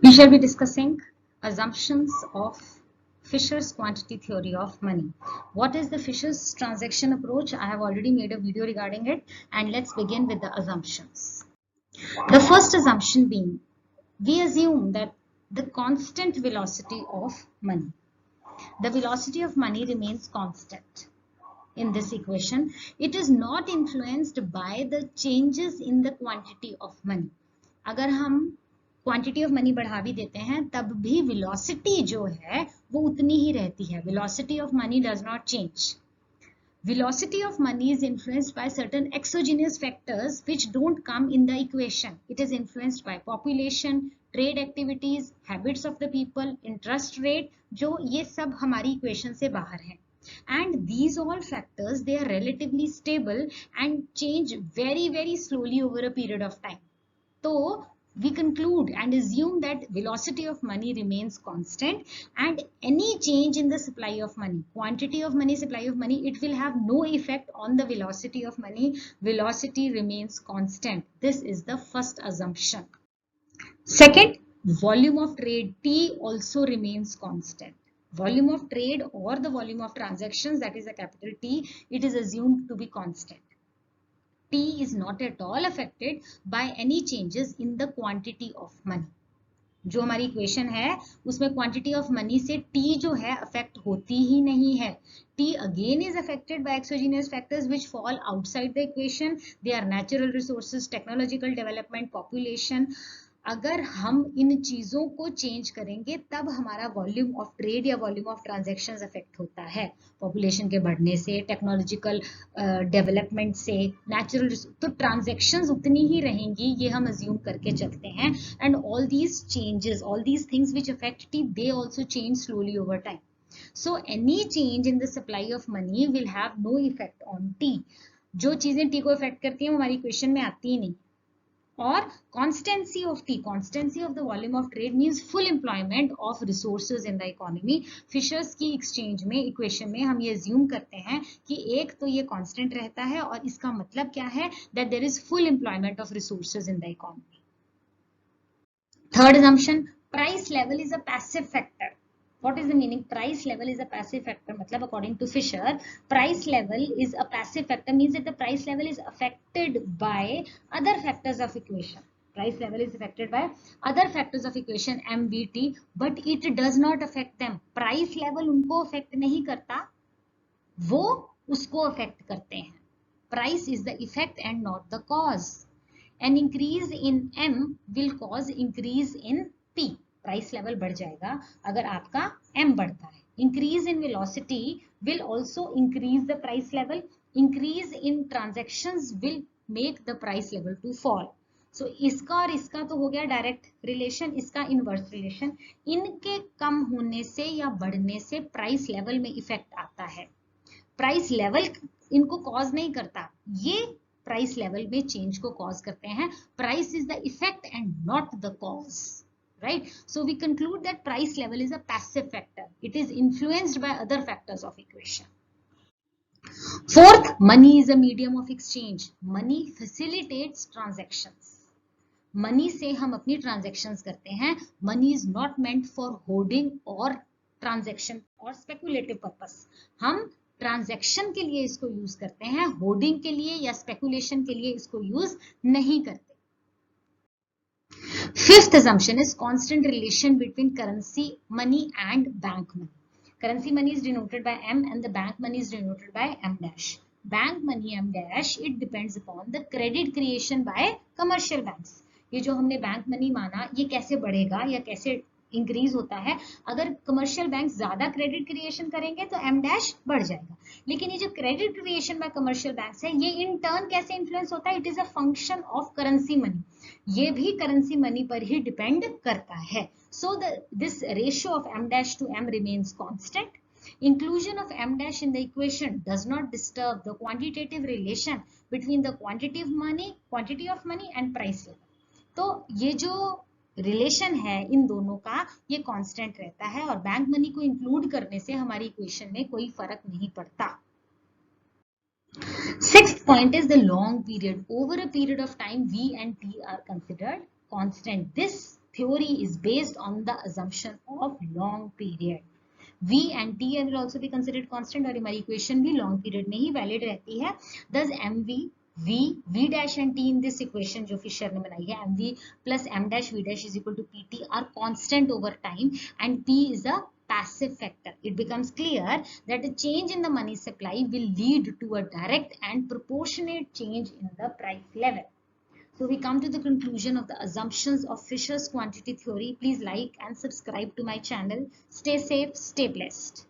We shall be discussing assumptions of Fisher's quantity theory of money. What is the Fisher's transaction approach? I have already made a video regarding it, and let's begin with the assumptions. The first assumption being, we assume that the constant velocity of money. The velocity of money remains constant in this equation. It is not influenced by the changes in the quantity of money. अगर हम quantity of money बढ़ा भी देते हैं तब भी velocity जो है वो उतनी ही रहती है. Velocity of money does not change. Velocity of money is influenced by certain exogenous factors which don't come in the equation. It is influenced by population, trade activities, habits of the people, interest rate, जो ये सब हमारी equation से बाहर हैं. And these all factors, they are relatively stable and change very, very slowly over a period of time. So we conclude and assume that velocity of money remains constant, and any change in the supply of money, quantity of money, supply of money, it will have no effect on the velocity of money. Velocity remains constant. This is the first assumption. Second, volume of trade T also remains constant. Volume of trade or the volume of transactions, that is a capital T, it is assumed to be constant. T is not at all affected by any changes in the quantity of money. जो हमारी equation है उसमें quantity of money से T जो है affect होती ही नहीं है. T again is affected by exogenous factors which fall outside the equation. They are natural resources, technological development, population. अगर हम इन चीजों को चेंज करेंगे तब हमारा वॉल्यूम ऑफ ट्रेड या वॉल्यूम ऑफ ट्रांजैक्शंस अफेक्ट होता है. पॉपुलेशन के बढ़ने से, टेक्नोलॉजिकल डेवलपमेंट से, नेचुरल, तो ट्रांजैक्शंस उतनी ही रहेंगी, ये हम अज्यूम करके चलते हैं. And all these changes, all these things which affect T, they also change slowly over time. So any change in the supply of money will have no effect on T. जो चीजें T को affect करती हैं वो हमारी equation में आती ही नहीं. और constancy of T, constancy of the volume of trade means full employment of resources in the economy. Fisher's की एक्सचेंज में इक्वेशन में हम ये assume करते हैं कि एक तो ये कांस्टेंट रहता है और इसका मतलब क्या है, that there is full employment of resources in the economy. Third assumption, price level is a passive factor. What is the meaning? Price level is a passive factor. मतलब according to Fisher, price level is a passive factor means that the price level is affected by other factors of equation. Price level is affected by other factors of equation MVT, but it does not affect them. Price level उनको affect नहीं करता, वो उसको affect करते हैं. Price is the effect and not the cause. An increase in M will cause increase in P. Price level बढ़ जाएगा अगर आपका M बढ़ता है. Increase in velocity will also increase the price level. Increase in transactions will make the price level to fall. So इसका और इसका तो हो गया डायरेक्ट रिलेशन, इसका इनवर्स रिलेशन. इनके कम होने से या बढ़ने से प्राइस लेवल में इफेक्ट आता है. प्राइस लेवल इनको कॉज नहीं करता, ये प्राइस लेवल में चेंज को कॉज करते हैं. Price is the effect and not the cause. Right? So we conclude that price level is a passive factor. It is influenced by other factors of equation. Fourth, money is a medium of exchange. Money facilitates transactions. Money से हम अपनी transactions करते हैं. Money is not meant for hoarding or transaction or speculative purpose. हम transaction के लिए इसको use करते हैं, hoarding के लिए या speculation के लिए इसको use नहीं करते. Fifth assumption is constant relation between currency money and bank money. Currency money is denoted by M and the bank money is denoted by M dash. Bank money M dash, it depends upon the credit creation by commercial banks. ये जो हमने bank money माना, ये कैसे बढ़ेगा या कैसे increase होता है. अगर कमर्शियल बैंक ज्यादा क्रेडिट क्रिएशन करेंगे तो एम डैश बढ़ जाएगा. लेकिन ये जो credit creation by commercial banks है, ये इन टर्न कैसे इन्फ्लुएंस होता है? It is a function of currency money. ये भी करेंसी मनी पर ही डिपेंड करता है. So this ratio of M dash to M remains constant. Inclusion of m dash in the equation does not disturb the quantitative relation between the quantity of money and price level. तो ये जो relation है इन दोनों का, ये constant रहता है और बैंक मनी को इंक्लूड करने से हमारी इक्वेशन में कोई फर्क नहीं पड़ता. Sixth point is the long period. Over a period of time, V and T are considered constant. This theory is based on the assumption of long period. V and T will also be considered constant और हमारी equation भी long period में ही valid रहती है. Thus MV, V dash and T in this equation जो Fisher ने बनाई है, MV plus M dash V dash is equal to PT are constant over time and P is a passive factor. It becomes clear that a change in the money supply will lead to a direct and proportionate change in the price level. So we come to the conclusion of the assumptions of Fisher's quantity theory. Please like and subscribe to my channel. Stay safe, stay blessed.